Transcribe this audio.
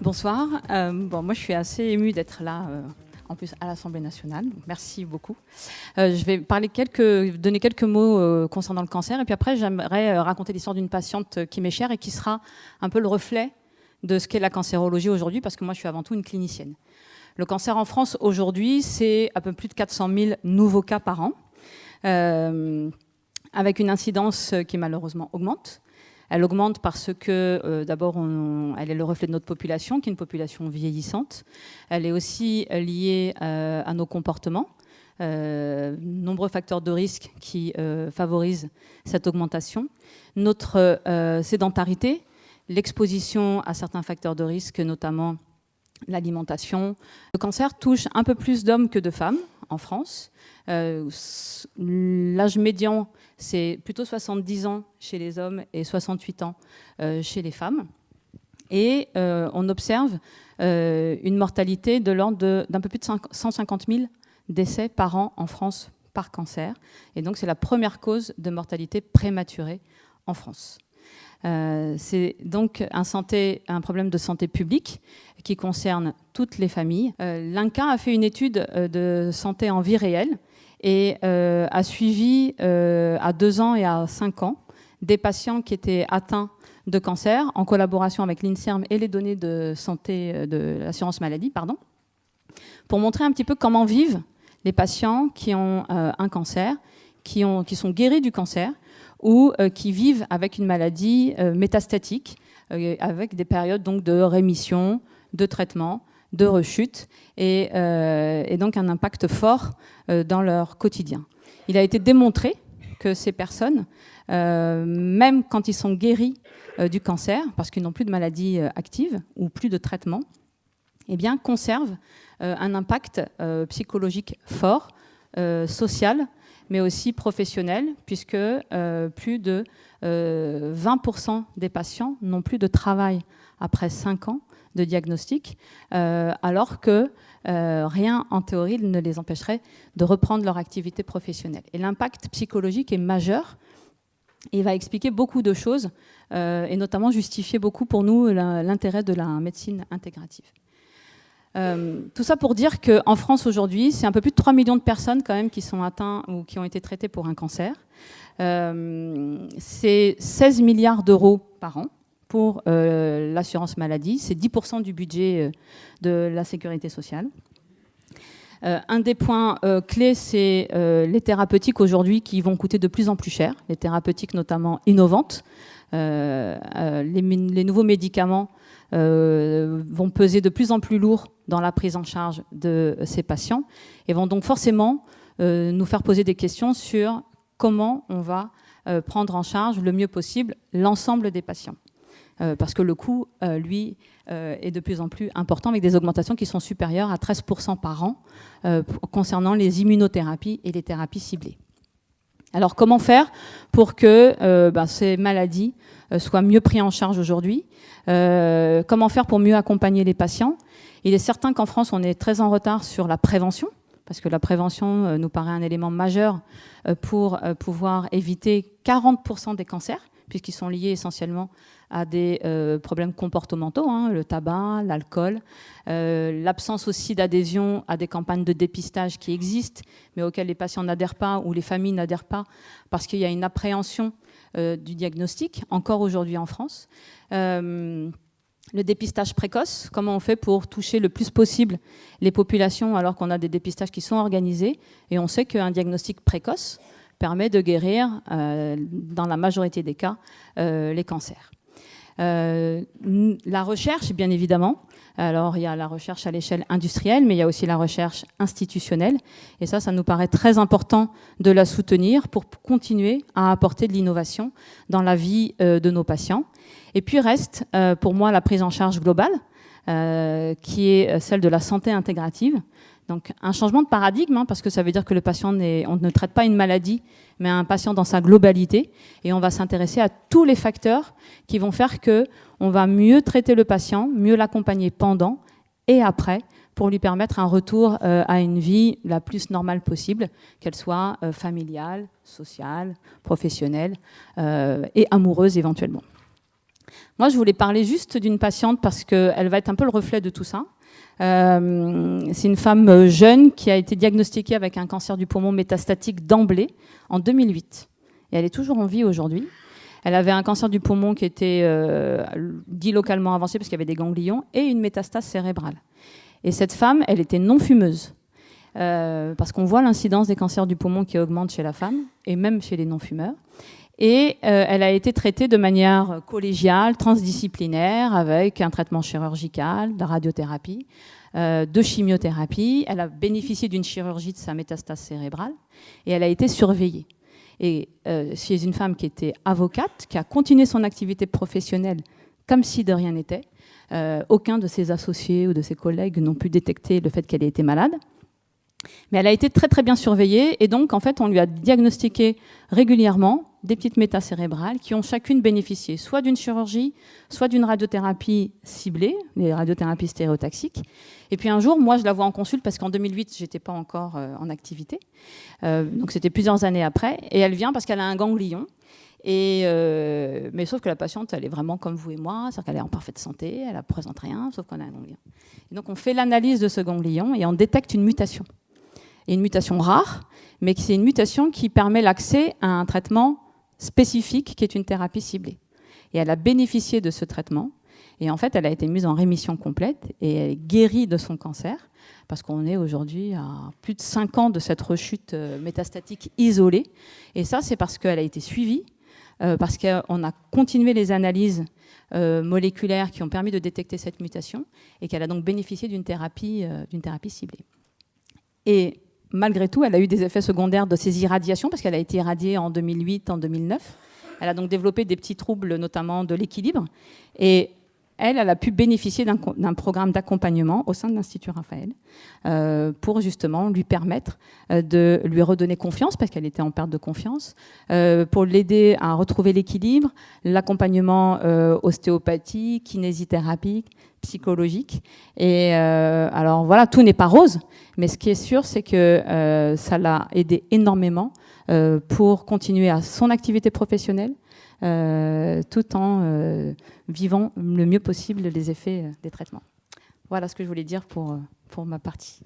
Bonsoir. Moi, je suis assez émue d'être là, en plus à l'Assemblée nationale. Donc, merci beaucoup. Je vais donner quelques mots concernant le cancer. Et puis après, j'aimerais raconter l'histoire d'une patiente qui m'est chère et qui sera un peu le reflet de ce qu'est la cancérologie aujourd'hui, parce que moi, je suis avant tout une clinicienne. Le cancer en France, aujourd'hui, c'est à peu plus de 400 000 nouveaux cas par an, avec une incidence qui malheureusement augmente. Elle augmente parce que, d'abord, elle est le reflet de notre population, qui est une population vieillissante. Elle est aussi liée à nos comportements. Nombreux facteurs de risque qui favorisent cette augmentation. Notre sédentarité, l'exposition à certains facteurs de risque, notamment l'alimentation. Le cancer touche un peu plus d'hommes que de femmes en France. L'âge médian, c'est plutôt 70 ans chez les hommes et 68 ans chez les femmes. Et on observe une mortalité de l'ordre d'un peu plus de 150 000 décès par an en France par cancer. Et donc, c'est la première cause de mortalité prématurée en France. C'est donc un problème de santé publique qui concerne toutes les familles. L'INCa a fait une étude de santé en vie réelle et a suivi à 2 ans et à 5 ans des patients qui étaient atteints de cancer en collaboration avec l'INSERM et les données de santé de l'assurance maladie, pour montrer un petit peu comment vivent les patients qui ont un cancer, qui sont guéris du cancer, ou qui vivent avec une maladie métastatique, avec des périodes donc de rémission, de traitement, de rechute, et donc un impact fort dans leur quotidien. Il a été démontré que ces personnes, même quand ils sont guéris du cancer, parce qu'ils n'ont plus de maladie active ou plus de traitement, eh bien, conservent un impact psychologique fort, social, mais aussi professionnel, puisque plus de 20% des patients n'ont plus de travail après 5 ans de diagnostic, alors que rien, en théorie, ne les empêcherait de reprendre leur activité professionnelle. Et l'impact psychologique est majeur. Et il va expliquer beaucoup de choses, et notamment justifier beaucoup pour nous l'intérêt de la médecine intégrative. Tout ça pour dire qu'en France aujourd'hui, c'est un peu plus de 3 millions de personnes quand même qui sont atteintes ou qui ont été traitées pour un cancer. C'est 16 milliards d'euros par an pour l'assurance maladie. C'est 10% du budget de la sécurité sociale. Un des points clés, c'est les thérapeutiques aujourd'hui qui vont coûter de plus en plus cher, les thérapeutiques notamment innovantes. Les nouveaux médicaments vont peser de plus en plus lourd dans la prise en charge de ces patients et vont donc forcément nous faire poser des questions sur comment on va prendre en charge le mieux possible l'ensemble des patients. Parce que le coût, lui, est de plus en plus important, avec des augmentations qui sont supérieures à 13% par an concernant les immunothérapies et les thérapies ciblées. Alors, comment faire pour que ces maladies soient mieux prises en charge aujourd'hui? Comment faire pour mieux accompagner les patients? Il est certain qu'en France, on est très en retard sur la prévention, parce que la prévention nous paraît un élément majeur pour pouvoir éviter 40% des cancers, puisqu'ils sont liés essentiellement à des problèmes comportementaux, le tabac, l'alcool, l'absence aussi d'adhésion à des campagnes de dépistage qui existent, mais auxquelles les patients n'adhèrent pas ou les familles n'adhèrent pas, parce qu'il y a une appréhension du diagnostic, encore aujourd'hui en France. Le dépistage précoce, comment on fait pour toucher le plus possible les populations alors qu'on a des dépistages qui sont organisés, et on sait qu'un diagnostic précoce permet de guérir, dans la majorité des cas, les cancers. La recherche, bien évidemment. Alors, il y a la recherche à l'échelle industrielle, mais il y a aussi la recherche institutionnelle. Et ça nous paraît très important de la soutenir pour continuer à apporter de l'innovation dans la vie de nos patients. Et puis reste, pour moi, la prise en charge globale, qui est celle de la santé intégrative. Donc un changement de paradigme, parce que ça veut dire que le patient, on ne traite pas une maladie, mais un patient dans sa globalité, et on va s'intéresser à tous les facteurs qui vont faire qu'on va mieux traiter le patient, mieux l'accompagner pendant et après, pour lui permettre un retour à une vie la plus normale possible, qu'elle soit familiale, sociale, professionnelle et amoureuse éventuellement. Moi, je voulais parler juste d'une patiente parce qu'elle va être un peu le reflet de tout ça. C'est une femme jeune qui a été diagnostiquée avec un cancer du poumon métastatique d'emblée en 2008. Et elle est toujours en vie aujourd'hui. Elle avait un cancer du poumon qui était dit localement avancé parce qu'il y avait des ganglions et une métastase cérébrale. Et cette femme, elle était non-fumeuse. Parce qu'on voit l'incidence des cancers du poumon qui augmente chez la femme et même chez les non-fumeurs. Et elle a été traitée de manière collégiale, transdisciplinaire, avec un traitement chirurgical, de radiothérapie, de chimiothérapie. Elle a bénéficié d'une chirurgie de sa métastase cérébrale et elle a été surveillée. Et chez une femme qui était avocate, qui a continué son activité professionnelle comme si de rien n'était. Aucun de ses associés ou de ses collègues n'ont pu détecter le fait qu'elle ait été malade. Mais elle a été très très bien surveillée et donc en fait on lui a diagnostiqué régulièrement des petites métastases cérébrales qui ont chacune bénéficié soit d'une chirurgie, soit d'une radiothérapie ciblée, les radiothérapies stéréotaxiques. Et puis un jour, moi je la vois en consulte parce qu'en 2008 j'étais pas encore en activité, donc c'était plusieurs années après, et elle vient parce qu'elle a un ganglion. Mais sauf que la patiente, elle est vraiment comme vous et moi, c'est-à-dire qu'elle est en parfaite santé, elle ne présente rien, sauf qu'on a un ganglion. Et donc on fait l'analyse de ce ganglion et on détecte une mutation. Et une mutation rare, mais c'est une mutation qui permet l'accès à un traitement spécifique qui est une thérapie ciblée. Et elle a bénéficié de ce traitement. Et en fait, elle a été mise en rémission complète et elle est guérie de son cancer parce qu'on est aujourd'hui à plus de 5 ans de cette rechute métastatique isolée. Et ça, c'est parce qu'elle a été suivie, parce qu'on a continué les analyses moléculaires qui ont permis de détecter cette mutation et qu'elle a donc bénéficié d'une thérapie ciblée. Et malgré tout, elle a eu des effets secondaires de ces irradiations parce qu'elle a été irradiée en 2008, en 2009. Elle a donc développé des petits troubles, notamment de l'équilibre. Et elle a pu bénéficier d'un programme d'accompagnement au sein de l'Institut Raphaël pour justement lui permettre de lui redonner confiance parce qu'elle était en perte de confiance, pour l'aider à retrouver l'équilibre, l'accompagnement ostéopathie, kinésithérapie, psychologique. Et alors voilà, tout n'est pas rose, mais ce qui est sûr, c'est que ça l'a aidé énormément pour continuer à son activité professionnelle, tout en vivant le mieux possible les effets des traitements. Voilà ce que je voulais dire pour ma partie.